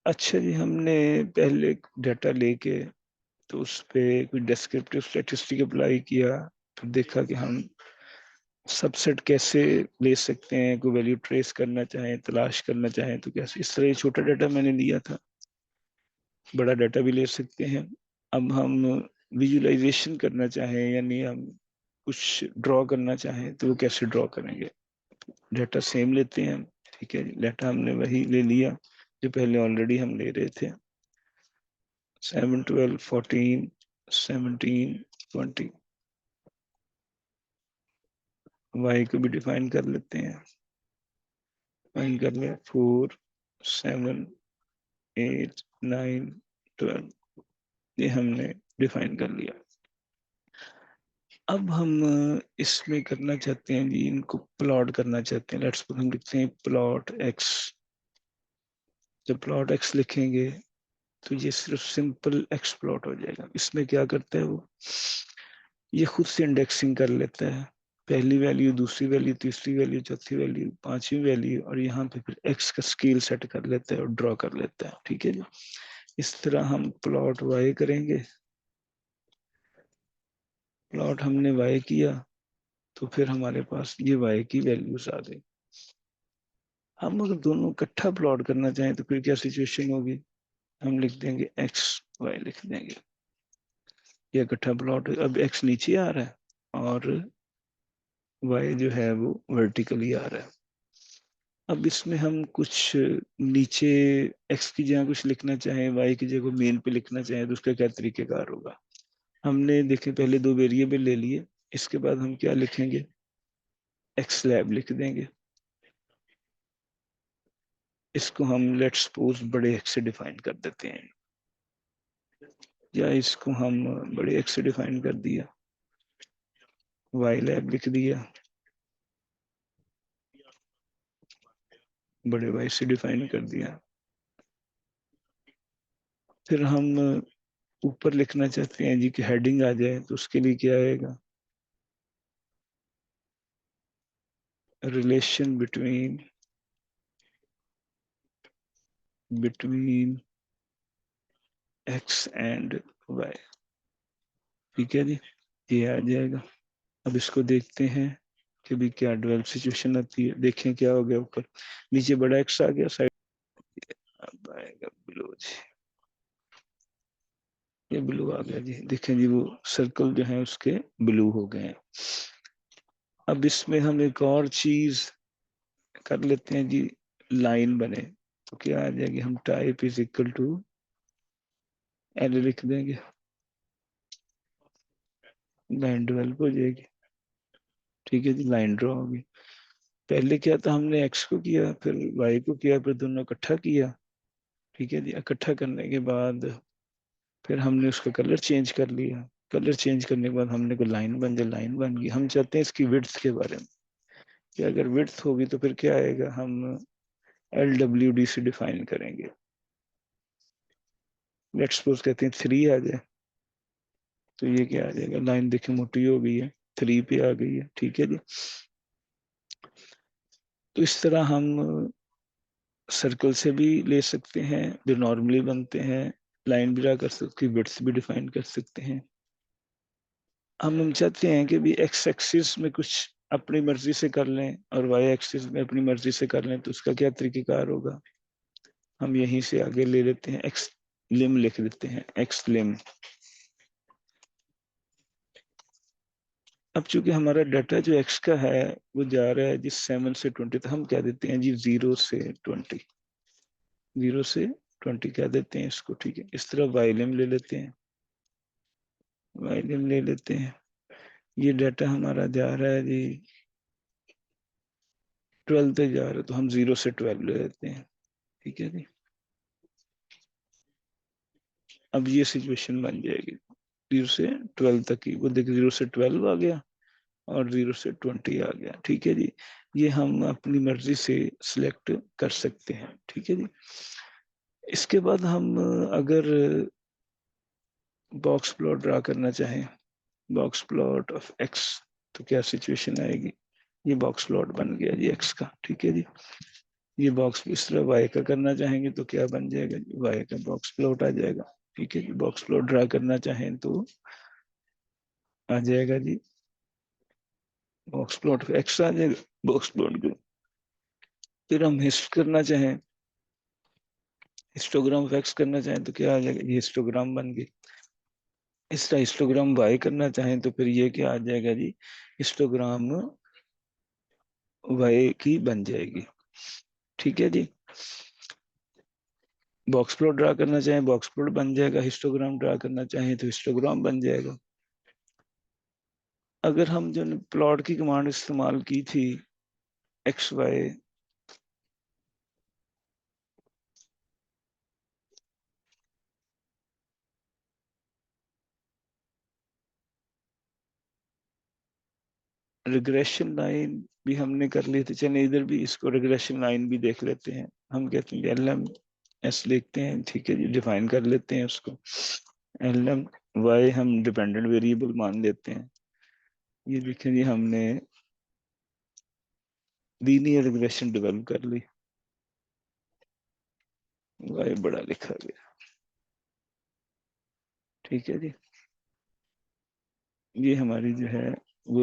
अच्छा जी, हमने पहले डाटा लेके तो उस पे कोई डिस्क्रिप्टिव स्टैटिस्टिक अप्लाई किया, फिर देखा कि हम सबसेट कैसे ले सकते हैं, कोई वैल्यू ट्रेस करना चाहें, तलाश करना चाहें तो कैसे। इस तरह ये छोटा डाटा मैंने लिया था, बड़ा डाटा भी ले सकते हैं। अब हम विजुअलाइजेशन करना चाहें, यानी हम कुछ ड्रॉ करना चाहें तो वो कैसे ड्रॉ करेंगे। डाटा सेम लेते हैं, ठीक है। डाटा हमने वही ले लिया जो पहले ऑलरेडी हम ले रहे थे, 7, 12, 14, 17, 20। वाई को भी डिफाइन कर लेते हैं, डिफाइन कर लिया 4, 7, 8, 9, 12, ये हमने डिफाइन कर लिया। अब हम इसमें करना चाहते हैं जी, इनको प्लॉट करना चाहते हैं। लेट्स हम लिखते हैं प्लॉट एक्स। जब प्लॉट एक्स लिखेंगे तो ये सिर्फ सिंपल एक्स प्लॉट हो जाएगा। इसमें क्या करता है वो, ये खुद से इंडेक्सिंग कर लेता है, पहली वैल्यू, दूसरी वैल्यू, तीसरी वैल्यू, चौथी वैल्यू, पांचवी वैल्यू, और यहाँ पे फिर एक्स का स्केल सेट कर लेता है और ड्रॉ कर लेता है, ठीक है जी। इस तरह हम प्लॉट वाई करेंगे। प्लॉट हमने वाई किया तो फिर हमारे पास ये वाई की वैल्यूज आ गई। हम अगर दोनों इकट्ठा प्लॉट करना चाहें तो फिर क्या सिचुएशन होगी, हम लिख देंगे एक्स वाई, लिख देंगे ये इकट्ठा प्लॉट। अब एक्स नीचे आ रहा है और वाई जो है वो वर्टिकली आ रहा है। अब इसमें हम कुछ नीचे एक्स की जगह कुछ लिखना चाहें, वाई की जगह मेन पे लिखना चाहें तो उसका क्या तरीकेकार होगा। हमने देखे पहले दो वेरिएबल ले लिए, इसके बाद हम क्या लिखेंगे, एक्स लैब लिख देंगे। इसको हम लेट्स सपोज बड़े एक्स से डिफाइन कर देते हैं, या इसको हम बड़े एक्स से डिफाइन कर दिया, वाई लैब लिख दिया, बड़े वाई से डिफाइन कर दिया। फिर हम ऊपर लिखना चाहते हैं जी कि हेडिंग आ जाए, तो उसके लिए क्या आएगा, relation between X and Y, ठीक है जी, ये आ जाएगा। अब इसको देखते हैं कि भी क्या डेवलप सिचुएशन आती है। देखें क्या हो गया, ऊपर नीचे बड़ा एक्स आ गया, साइड अब आएगा ब्लू जी, ये ब्लू आ गया जी। देखें जी वो सर्कल जो है उसके ब्लू हो गए हैं। अब इसमें हम एक और चीज कर लेते हैं जी, लाइन बने तो क्या आ जाएगी, हम type is equal to L लिख देंगे, लाइन डेवलप हो जाएगी, ठीक है जी, लाइन ड्रॉ होगी। पहले क्या था, हमने एक्स को किया, फिर वाई को किया, फिर दोनों इकट्ठा किया, ठीक है जी। इकट्ठा करने के बाद फिर हमने उसका कलर चेंज कर लिया, कलर चेंज करने के बाद हमने को लाइन बन जाए, लाइन बन गई। हम चाहते हैं इसकी विड्थ के बारे में, कि अगर विड्थ होगी तो फिर क्या आएगा, हम LWD से डिफाइन करेंगे। लेट्स सपोज कहते हैं 3 आ जाए, तो ये क्या आ जाएगा, लाइन देखिए मोटी हो गई है, 3 पे आ गई है, ठीक है जी। तो इस तरह हम सर्कल से भी ले सकते हैं जो नॉर्मली बनते हैं, लाइन भी ड्रा कर सकते हैं, विड्थ भी डिफाइन कर सकते हैं। हम चाहते हैं कि भी एक्स एक्सिस में कुछ अपनी मर्जी से कर लें और वाई एक्सिस में अपनी मर्जी से कर लें, तो उसका क्या तरीकेकार होगा, हम यहीं से आगे ले लेते हैं, एक्स लिम लिख देते हैं, एक्स लिम। अब चूंकि हमारा डाटा जो एक्स का है वो जा रहा है जिस 7 से 20, तो हम क्या देते हैं जी 0 से 20, 0 से 20 क्या देते हैं इसको, ठीक है। इस तरह वाई लिम ले लेते हैं, वाई लिम ले लेते हैं। ये डाटा हमारा जा रहा है जी 12 तक जा रहा है, तो हम 0 से 12 ले लेते हैं, ठीक है जी। अब ये सिचुएशन बन जाएगी 0 से 12 तक की, वो देखिए 0 से 12 आ गया और 0 से 20 आ गया, ठीक है जी। ये हम अपनी मर्जी से सिलेक्ट कर सकते हैं, ठीक है जी। इसके बाद हम अगर बॉक्स प्लॉट ड्रा करना चाहें, बॉक्स प्लॉट ऑफ एक्स, तो क्या सिचुएशन आएगी, ये बॉक्स प्लॉट बन गया जी एक्स का, ठीक है जी। ये बॉक्स इस तरह वाई का करना चाहेंगे तो क्या बन जाएगा, वाई का बॉक्स प्लॉट आ जाएगा। ठीक है जी, बॉक्स प्लॉट ड्रा करना चाहें तो आ जाएगा जी, बॉक्स प्लॉट एक्स आ जाएगा बॉक्स प्लॉट को। फिर हम हिस्ट करना चाहें, हिस्टोग्राम ऑफ एक्स करना चाहें तो क्या आ जाएगा, ये हिस्टोग्राम बन गई। इसका हिस्टोग्राम वाई करना चाहें तो फिर ये क्या आ जाएगा जी, हिस्टोग्राम वाई की बन जाएगी। ठीक है जी, बॉक्स प्लॉट ड्रा करना चाहें बॉक्स प्लॉट बन जाएगा, हिस्टोग्राम ड्रा करना चाहें तो हिस्टोग्राम बन जाएगा। अगर हम जो प्लॉट की कमांड इस्तेमाल की थी, एक्स वाई रिग्रेशन लाइन भी हमने कर ली थी, चलिए इधर भी इसको रिग्रेशन लाइन भी देख लेते हैं। हम कहते हैं एल एम एस लिखते हैं, ठीक है जी, डिफाइन कर लेते हैं उसको। एल एम वाई हम डिपेंडेंट वेरिएबल मान लेते हैं। ये देखें जी, हमने लीनियर रिग्रेशन डेवलप कर ली, वाई बड़ा लिखा गया। ठीक है जी, ये हमारी जो है वो